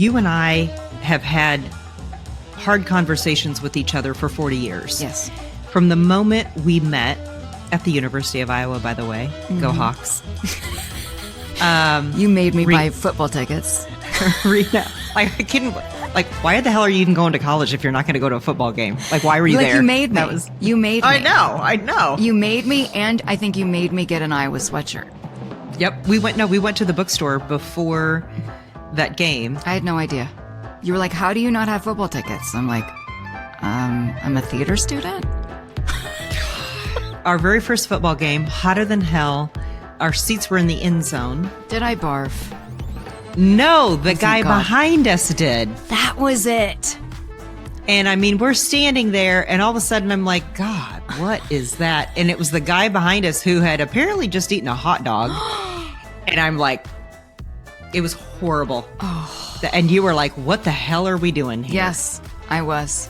you and I have had hard conversations with each other for 40 years. Yes. From the moment we met at the University of Iowa, by the way, go Hawks. You made me buy football tickets. Rita, I couldn't, why the hell are you even going to college if you're not going to go to a football game? Why were you there? You made me. You made me. I know. You made me, and I think you made me get an Iowa sweatshirt. Yep. We went to the bookstore before that game. I had no idea. You were like, how do you not have football tickets? I'm like, I'm a theater student. Our very first football game, hotter than hell. Our seats were in the end zone. Did I barf? No, the guy behind us did. That was it. And I mean, we're standing there and all of a sudden I'm like, God, what is that? And it was the guy behind us who had apparently just eaten a hot dog. And I'm like, it was horrible. Oh. And you were like, what the hell are we doing here? Yes, I was.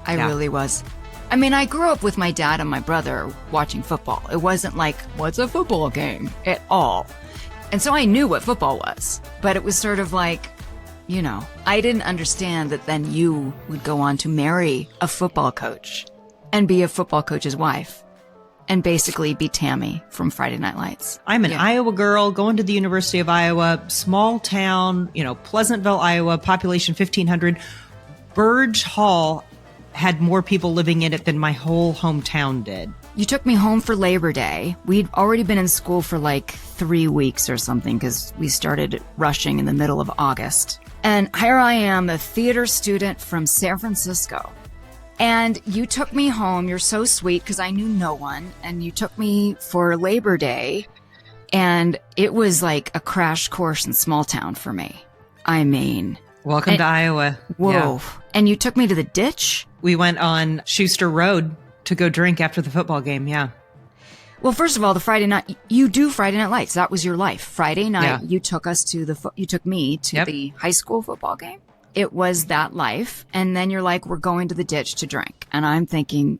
I really was. I mean, I grew up with my dad and my brother watching football. It wasn't like, what's a football game at all? And so I knew what football was, but it was sort of like, I didn't understand that then you would go on to marry a football coach and be a football coach's wife and basically be Tammy from Friday Night Lights. I'm an Iowa girl going to the University of Iowa, small town, Pleasantville, Iowa, population 1,500. Burge Hall had more people living in it than my whole hometown did. You took me home for Labor Day. We'd already been in school for 3 weeks or something because we started rushing in the middle of August. And here I am, a theater student from San Francisco. And you took me home. You're so sweet because I knew no one. And you took me for Labor Day. And it was like a crash course in small town for me. I mean... Welcome to Iowa. Whoa. Yeah. And you took me to the ditch? We went on Schuster Road to go drink after the football game, yeah. Well, first of all, the Friday night, you do Friday Night Lights. That was your life. Friday night, you took us to you took me to the high school football game. It was that life. And then you're like, we're going to the ditch to drink. And I'm thinking,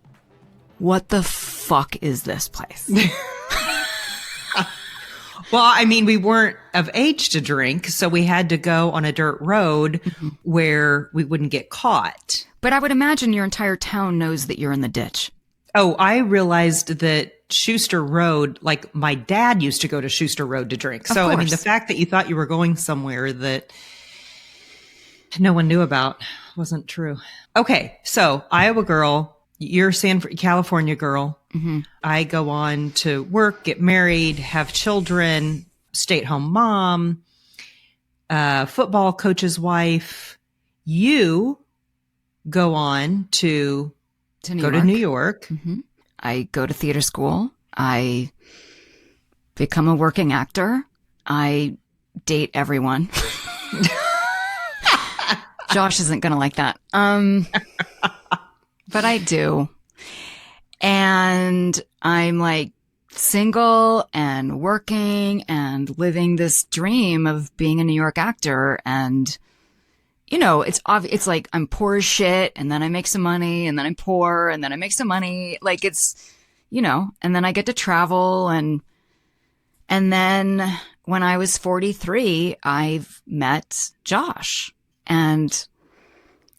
what the fuck is this place? Well, I mean, we weren't of age to drink, so we had to go on a dirt road where we wouldn't get caught. But I would imagine your entire town knows that you're in the ditch. Oh, I realized that Schuster Road, my dad used to go to Schuster Road to drink. So, I mean, the fact that you thought you were going somewhere that no one knew about wasn't true. Okay, so Iowa girl, you're California girl. Mm-hmm. I go on to work, get married, have children, stay-at-home mom, football coach's wife. You go on to go to New York. Mm-hmm. I go to theater school. I become a working actor. I date everyone. Josh isn't going to like that. But I do. And I'm single and working and living this dream of being a New York actor. And, it's obvious. It's like I'm poor as shit. And then I make some money and then I'm poor and then I make some money. It's, and then I get to travel. And then when I was 43, I've met Josh, and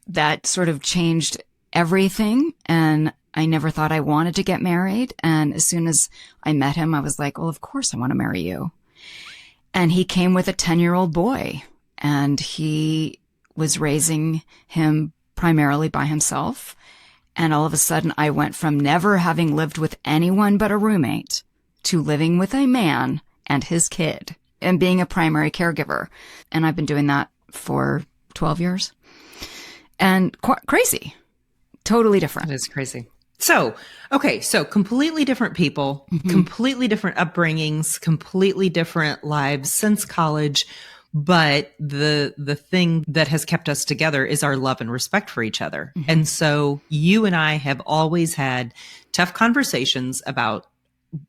that sort of changed everything. And I never thought I wanted to get married. And as soon as I met him, I was like, well, of course I want to marry you. And he came with a 10-year-old boy, and he was raising him primarily by himself. And all of a sudden I went from never having lived with anyone but a roommate to living with a man and his kid and being a primary caregiver. And I've been doing that for 12 years. And crazy. Totally different. It is crazy. So, okay. So completely different people, completely different upbringings, completely different lives since college. But the thing that has kept us together is our love and respect for each other. Mm-hmm. And so you and I have always had tough conversations about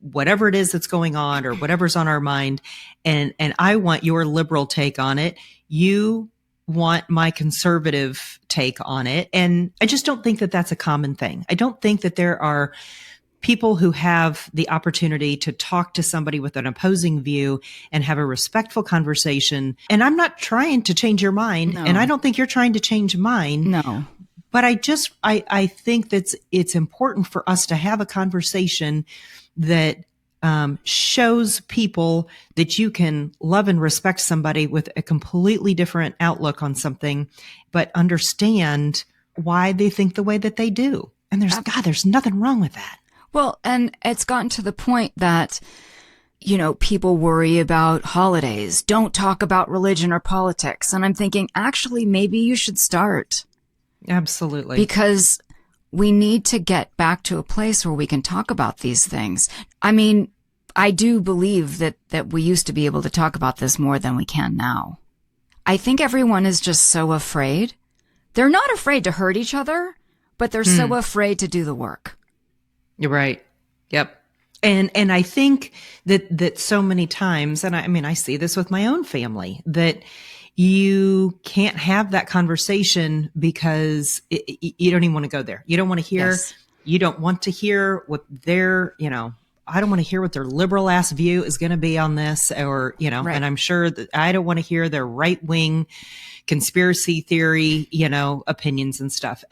whatever it is that's going on or whatever's on our mind. And I want your liberal take on it. You want my conservative take on it. And I just don't think that that's a common thing. I don't think that there are people who have the opportunity to talk to somebody with an opposing view and have a respectful conversation. And I'm not trying to change your mind. No. And I don't think you're trying to change mine. No. But I think that it's important for us to have a conversation that shows people that you can love and respect somebody with a completely different outlook on something, but understand why they think the way that they do. And there's nothing wrong with that. Well, and it's gotten to the point that, people worry about holidays. Don't talk about religion or politics. And I'm thinking, actually, maybe you should start. Absolutely. Because we need to get back to a place where we can talk about these things. I mean, I do believe that we used to be able to talk about this more than we can now. I think everyone is just so afraid. They're not afraid to hurt each other, but they're so afraid to do the work. You're right. Yep. And I think that so many times, and I see this with my own family, that you can't have that conversation because you don't even want to go there. You don't want to hear, you don't want to hear what their, I don't want to hear what their liberal ass view is going to be on this, or, Right. And I'm sure that I don't want to hear their right wing conspiracy theory, opinions and stuff.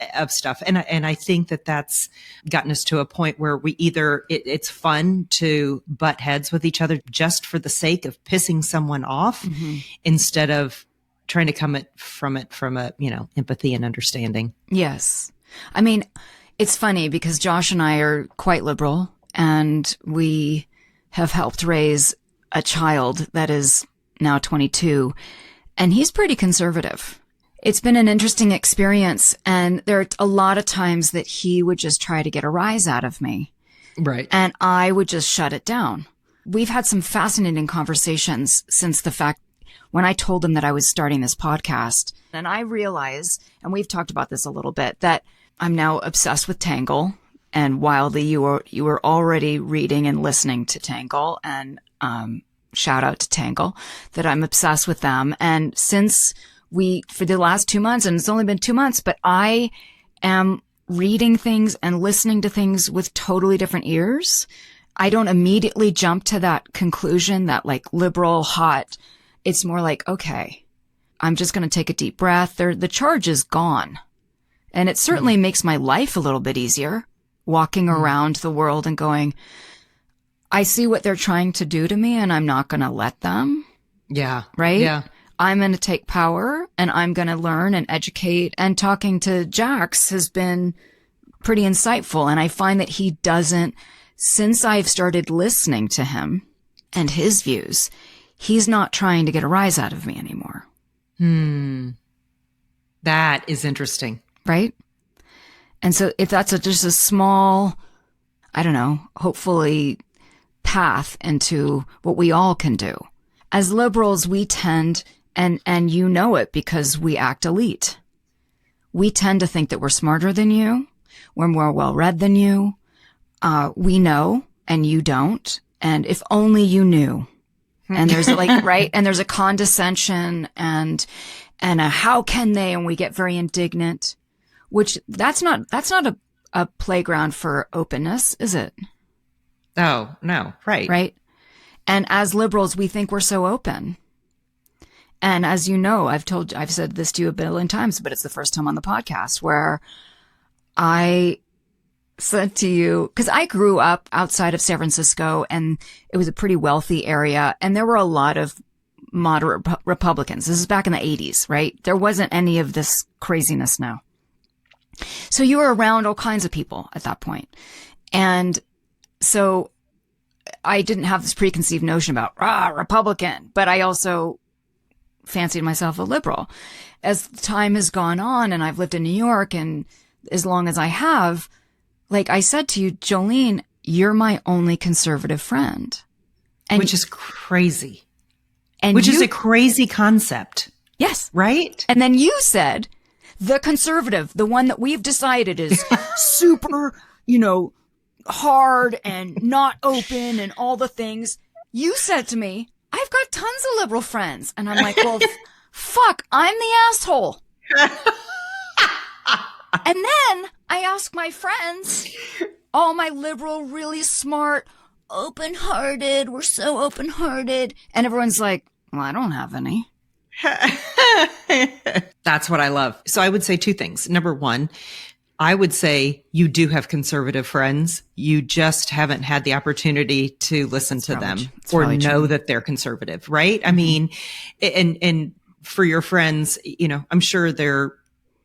And I think that that's gotten us to a point where we either, it's fun to butt heads with each other just for the sake of pissing someone off, instead of trying to come from a, empathy and understanding. Yes. I mean, it's funny because Josh and I are quite liberal, and we have helped raise a child that is now 22, and he's pretty conservative. It's been an interesting experience, and there are a lot of times that he would just try to get a rise out of me. Right. And I would just shut it down. We've had some fascinating conversations since the fact when I told him that I was starting this podcast. And I realize, and we've talked about this a little bit, that I'm now obsessed with Tangle. And wildly, you were already reading and listening to Tangle, and shout out to Tangle, that I'm obsessed with them. And since for the last 2 months, and it's only been 2 months, but I am reading things and listening to things with totally different ears. I don't immediately jump to that conclusion that like liberal, hot. It's more like, okay, I'm just going to take a deep breath. The charge is gone. And it certainly makes my life a little bit easier, walking around the world and going, I see what they're trying to do to me, and I'm not going to let them. Yeah. Right? Yeah. I'm going to take power, and I'm going to learn and educate. And talking to Jax has been pretty insightful. And I find that he doesn't, since I've started listening to him and his views, he's not trying to get a rise out of me anymore. That is interesting. Right? And so if that's just a small, I don't know, hopefully path into what we all can do. As liberals, we tend, and you know it because we act elite. We tend to think that we're smarter than you. We're more well-read than you. We know, and you don't. And if only you knew. And there's like, right? And there's a condescension and a how can they? And we get very indignant, which that's not a playground for openness, is it? Oh, no. Right. Right. And as liberals, we think we're so open. And as you know, I've said this to you a billion times, but it's the first time on the podcast where I said to you, because I grew up outside of San Francisco and it was a pretty wealthy area, and there were a lot of moderate Republicans. This is back in the 80s, right? There wasn't any of this craziness now. So you were around all kinds of people at that point. And so I didn't have this preconceived notion about, Republican, but I also fancied myself a liberal. As time has gone on and I've lived in New York, and as long as I have, like I said to you, Jolene, you're my only conservative friend. And which is crazy. And which is a crazy concept. Yes. Right? And then you said, the conservative, the one that we've decided is super, hard and not open and all the things. You said to me, I've got tons of liberal friends. And I'm like, well, fuck, I'm the asshole. And then I ask my friends, all my liberal, really smart, open-hearted, we're so open-hearted. And everyone's like, well, I don't have any. That's what I love. So I would say two things. Number one, I would say you do have conservative friends. You just haven't had the opportunity to listen to them or know that they're conservative, right? I mean, and for your friends, you know, I'm sure they're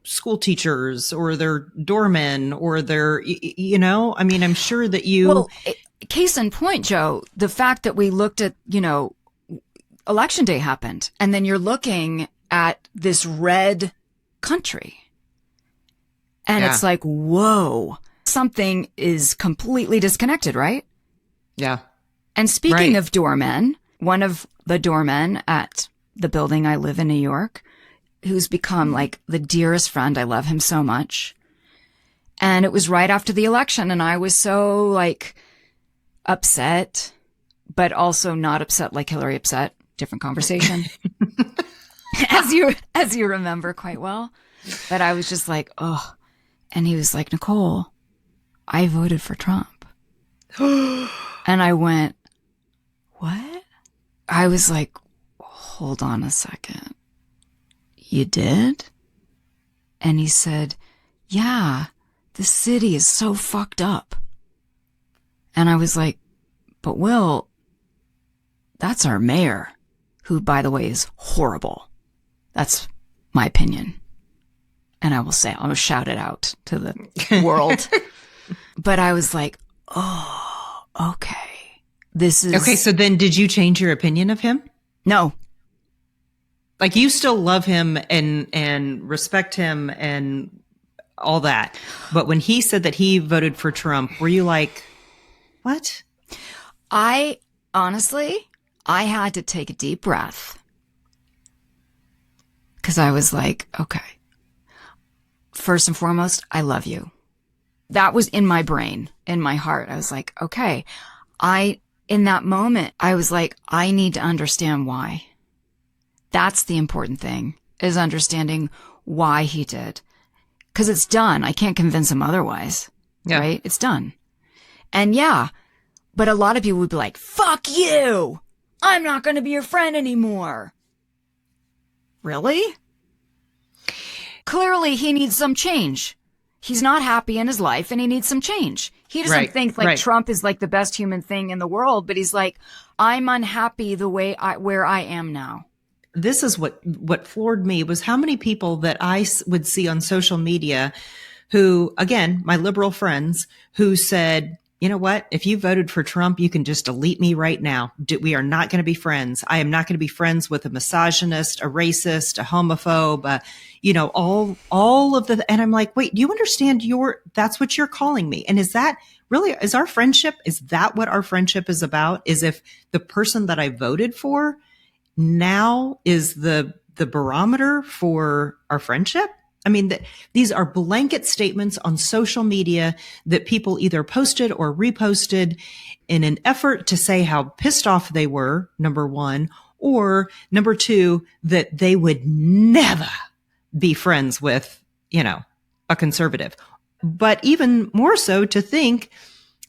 school teachers or they're doormen or they're, you know, I mean, I'm sure that you. Well, case in point, Joe, the fact that we looked at, you know, election day happened and then you're looking at this red country. And it's like, whoa, something is completely disconnected, right? Yeah. And speaking of doormen, one of the doormen at the building I live in New York, who's become like the dearest friend, I love him so much. And it was right after the election and I was so like upset, but also not upset like Hillary upset. Different conversation. as you remember quite well. But I was just like, oh. And he was like, Nicole, I voted for Trump. And I went, what? I was like, hold on a second. You did? And he said, yeah, the city is so fucked up. And I was like, but Will, that's our mayor, who, by the way, is horrible. That's my opinion. And I will shout it out to the world. But I was like, oh, okay. This is... Okay, so then did you change your opinion of him? No. Like you still love him and respect him and all that. But when he said that he voted for Trump, were you like, what? I had to take a deep breath. Because I was like, okay. First and foremost, I love you. That was in my brain, in my heart. I was like, okay. In that moment, I was like, I need to understand why. That's the important thing, is understanding why he did. Because it's done. I can't convince him otherwise. Yeah. Right? It's done. And yeah, but a lot of people would be like, fuck you! I'm not going to be your friend anymore. Really? Clearly, he needs some change. He's not happy in his life and he needs some change. He doesn't think like Trump is like the best human thing in the world, but he's like, I'm unhappy where I am now. This is what floored me was how many people that I would see on social media who, again, my liberal friends who said, you know what? If you voted for Trump, you can just delete me right now. We are not going to be friends. I am not going to be friends with a misogynist, a racist, a homophobe, all of the, and I'm like, wait, do you understand that's what you're calling me? And is that really, is our friendship, is that what our friendship is about? Is if the person that I voted for now is the barometer for our friendship? I mean, these are blanket statements on social media that people either posted or reposted in an effort to say how pissed off they were, number one, or number two, that they would never be friends with, a conservative. But even more so to think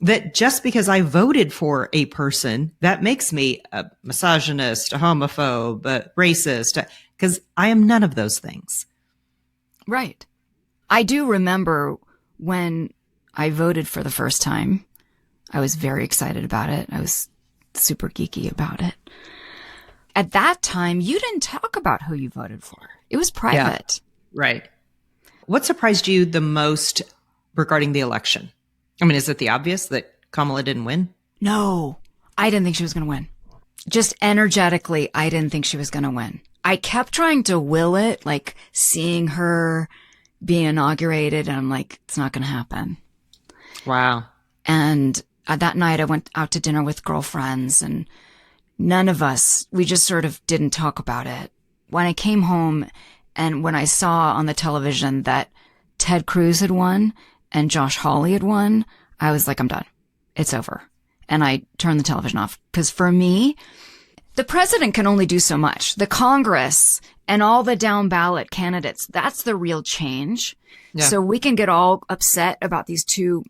that just because I voted for a person, that makes me a misogynist, a homophobe, a racist, because I am none of those things. Right. I do remember when I voted for the first time, I was very excited about it. I was super geeky about it. At that time, you didn't talk about who you voted for. It was private. Yeah, right. What surprised you the most regarding the election? I mean, is it the obvious that Kamala didn't win? No, I didn't think she was going to win. Just energetically, I didn't think she was going to win. I kept trying to will it, like seeing her be inaugurated, and I'm like, it's not going to happen. Wow. And that night I went out to dinner with girlfriends, and none of us, we just sort of didn't talk about it. When I came home and when I saw on the television that Ted Cruz had won and Josh Hawley had won, I was like, I'm done. It's over. And I turned the television off. Because for me, the president can only do so much. The Congress and all the down ballot candidates, that's the real change. Yeah. So we can get all upset about these two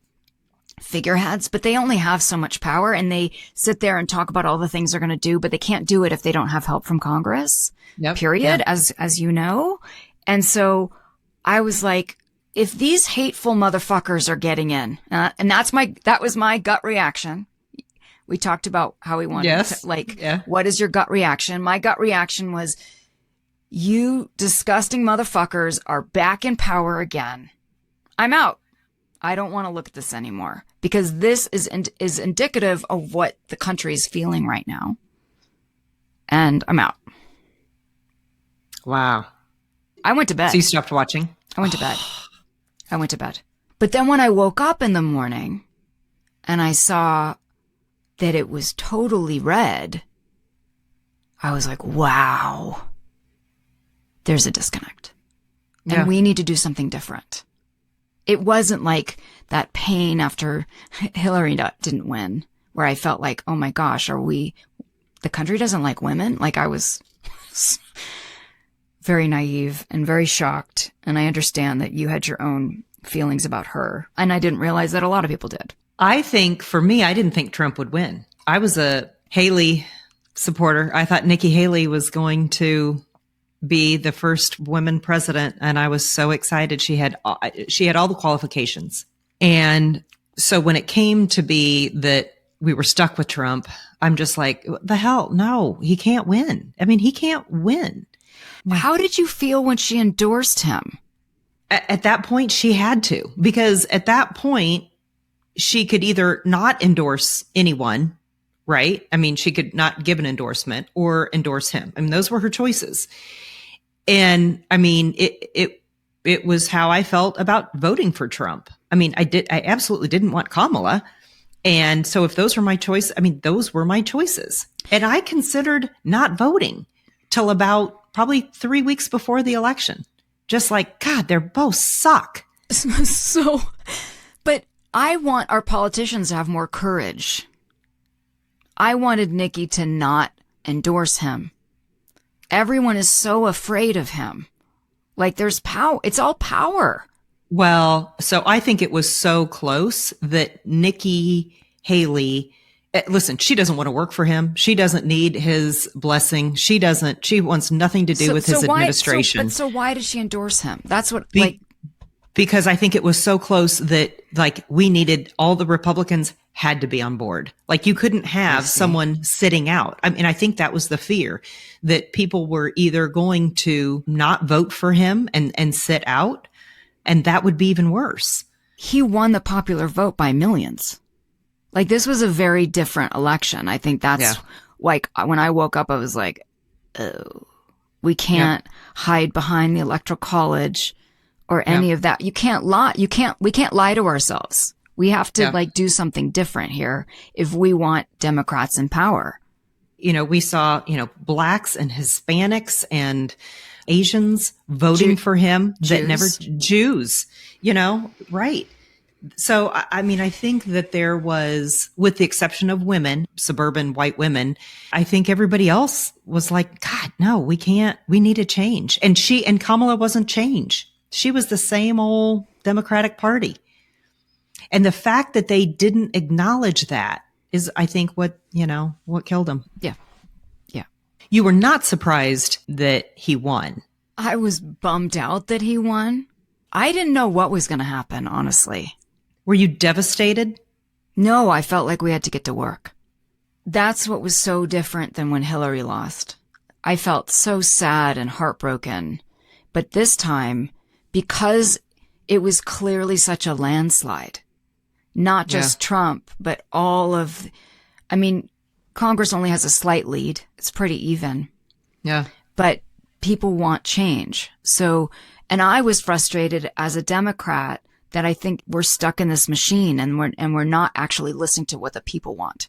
figureheads, but they only have so much power, and they sit there and talk about all the things they're going to do, but they can't do it if they don't have help from Congress, period, as you know. And so I was like, if these hateful motherfuckers are getting in, and that was my gut reaction. We talked about how we wanted to, what is your gut reaction? My gut reaction was, you disgusting motherfuckers are back in power again. I'm out. I don't want to look at this anymore, because this is indicative of what the country is feeling right now. And I'm out. Wow. I went to bed. So you stopped watching? I went to bed. But then when I woke up in the morning and I saw that it was totally red, I was like, wow, there's a disconnect. And we need to do something different. It wasn't like that pain after Hillary didn't win, where I felt like, oh my gosh, the country doesn't like women? Like, I was very naive and very shocked. And I understand that you had your own feelings about her. And I didn't realize that a lot of people did. I think for me, I didn't think Trump would win. I was a Haley supporter. I thought Nikki Haley was going to be the first woman president. And I was so excited. She had all the qualifications. And so when it came to be that we were stuck with Trump, I'm just like, what the hell? No, he can't win. I mean, he can't win. How did you feel when she endorsed him? At that point, she had to, because at that point, she could either not endorse anyone, right? I mean, she could not give an endorsement or endorse him. I mean, those were her choices. And I mean, it was how I felt about voting for Trump. I mean, I absolutely didn't want Kamala. And so if those were my choice, I mean, those were my choices. And I considered not voting till about probably 3 weeks before the election. Just like, God, they're both suck. So, but I want our politicians to have more courage. I wanted Nikki to not endorse him. Everyone is so afraid of him. Like, there's power. It's all power. Well, so I think it was so close that Nikki Haley, listen, she doesn't want to work for him. She doesn't need his blessing. She wants nothing to do with his administration. So why did she endorse him? That's what, because I think it was so close that, like, we needed, all the Republicans had to be on board. Like, you couldn't have someone sitting out. I mean, I think that was the fear, that people were either going to not vote for him and sit out, and that would be even worse. He won the popular vote by millions. Like, this was a very different election. I think that's like, when I woke up, I was like, oh, we can't hide behind the Electoral College or any of that. You can't lie. We can't lie to ourselves. We have to do something different here if we want Democrats in power. You know, we saw, blacks and Hispanics and Asians voting for him that never Jews, right. So, I mean, I think that there was, with the exception of women, suburban white women, I think everybody else was like, God, no, we can't, we need a change. And Kamala wasn't change. She was the same old Democratic Party. And the fact that they didn't acknowledge that is, I think, what killed him. Yeah. Yeah. You were not surprised that he won. I was bummed out that he won. I didn't know what was going to happen, honestly. Were you devastated? No, I felt like we had to get to work. That's what was so different than when Hillary lost. I felt so sad and heartbroken. But this time, because it was clearly such a landslide, not just Trump, but Congress only has a slight lead. It's pretty even. Yeah. But people want change. So, and I was frustrated as a Democrat that I think we're stuck in this machine and we're not actually listening to what the people want.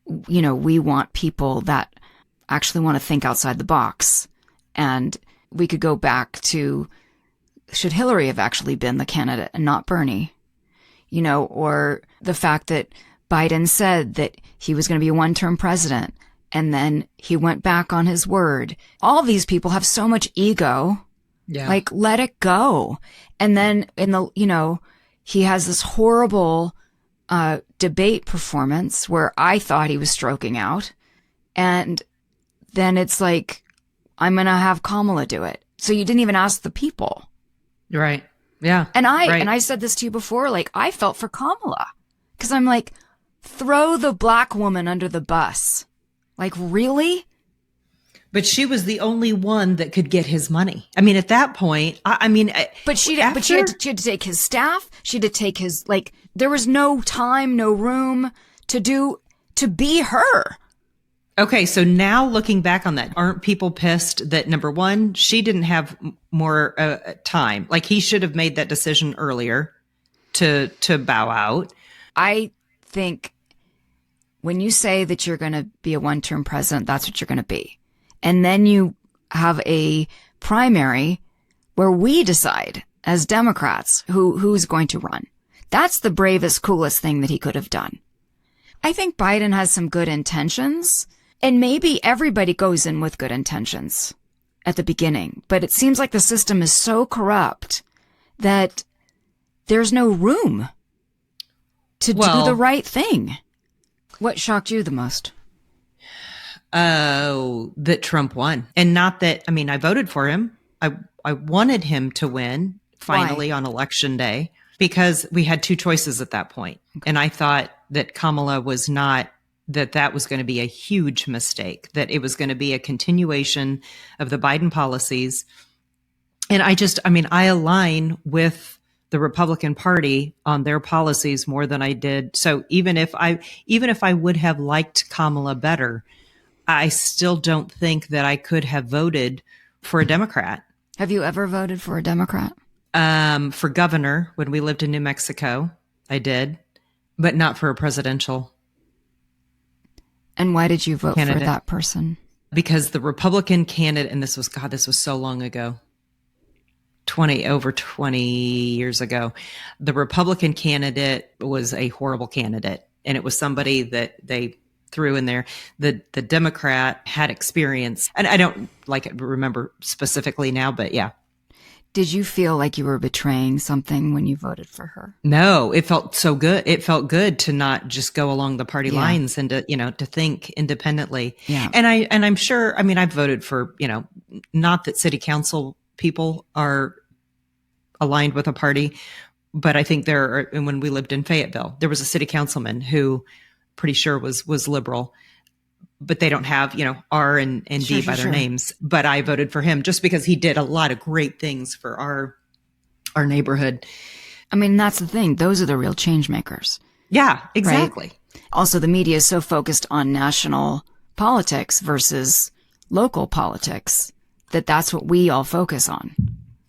We want people that actually want to think outside the box. And we could go back to, should Hillary have actually been the candidate and not Bernie? Or the fact that Biden said that he was going to be a one-term president and then he went back on his word. All these people have so much ego. Yeah. Like, let it go. And then he has this horrible debate performance where I thought he was stroking out. And then it's like, I'm going to have Kamala do it. So you didn't even ask the people. Right. Yeah. And I said this to you before, like, I felt for Kamala. Because I'm like, throw the black woman under the bus. Like, really? But she was the only one that could get his money. I mean, at that point, but she had to take his staff. She had to take his, like, there was no time, no room to be her. Okay. So now looking back on that, aren't people pissed that, number one, she didn't have more time? Like, he should have made that decision earlier to bow out. I think when you say that you're going to be a one-term president, that's what you're going to be. And then you have a primary where we decide as Democrats who's going to run. That's the bravest, coolest thing that he could have done. I think Biden has some good intentions, and maybe everybody goes in with good intentions at the beginning. But it seems like the system is so corrupt that there's no room to do the right thing. What shocked you the most? Oh, that Trump won. And not that, I mean, I voted for him. I wanted him to win finally on election day because we had two choices at that point. Okay. And I thought that Kamala was not, that was going to be a huge mistake, that it was going to be a continuation of the Biden policies. And I align with the Republican Party on their policies more than I did. So even if I would have liked Kamala better, I still don't think that I could have voted for a Democrat. Have you ever voted for a Democrat? For governor, when we lived in New Mexico, I did, but not for a presidential. And why did you vote for that person? Because the Republican candidate, and this was so long ago, over 20 years ago, the Republican candidate was a horrible candidate. And it was somebody that they threw in there. The Democrat had experience, and I don't remember specifically now, but yeah. Did you feel like you were betraying something when you voted for her? No, it felt so good. It felt good to not just go along the party lines and to think independently. Yeah. And I'm sure, I've voted for, not that city council people are aligned with a party, but I think and when we lived in Fayetteville, there was a city councilman who pretty sure was liberal, but they don't have, R and D by their names. But I voted for him just because he did a lot of great things for our neighborhood. That's the thing. Those are the real change makers. Yeah, exactly. Right? Also, the media is so focused on national politics versus local politics that's what we all focus on.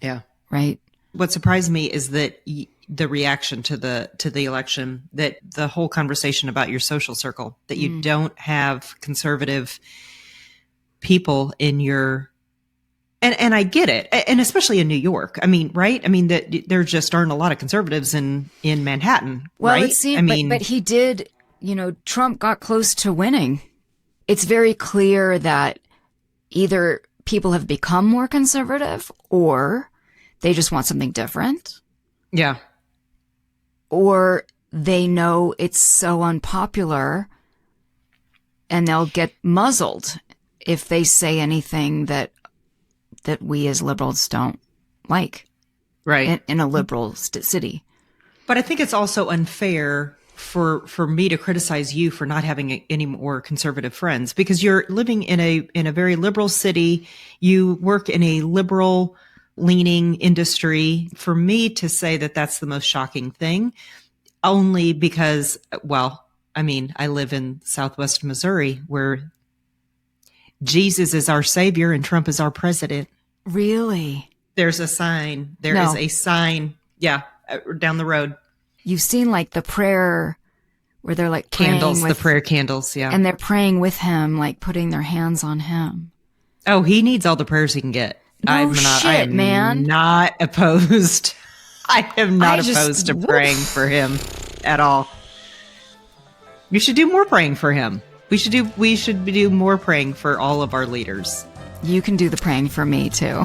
Yeah. Right. What surprised me is that the reaction to the election, that the whole conversation about your social circle, that you don't have conservative people in your, and I get it. And especially in New York. Right. That there just aren't a lot of conservatives in Manhattan. Well, right? It seemed, but he did, Trump got close to winning. It's very clear that either people have become more conservative or they just want something different. Yeah. Or they know it's so unpopular and they'll get muzzled if they say anything that we as liberals don't like. Right. In a liberal city. But I think it's also unfair for me to criticize you for not having any more conservative friends, because you're living in a very liberal city. You work in a liberal leaning industry. For me to say that that's the most shocking thing, only because, I live in Southwest Missouri, where Jesus is our savior and Trump is our president. Really? There's a sign. There is a sign. Yeah. Down the road. You've seen the prayer where they're candles, the prayer candles. Yeah. And they're praying with him, putting their hands on him. Oh, he needs all the prayers he can get. I am man. Not opposed. I am not opposed to praying for him at all. You should do more praying for him. We should do more praying for all of our leaders. You can do the praying for me too.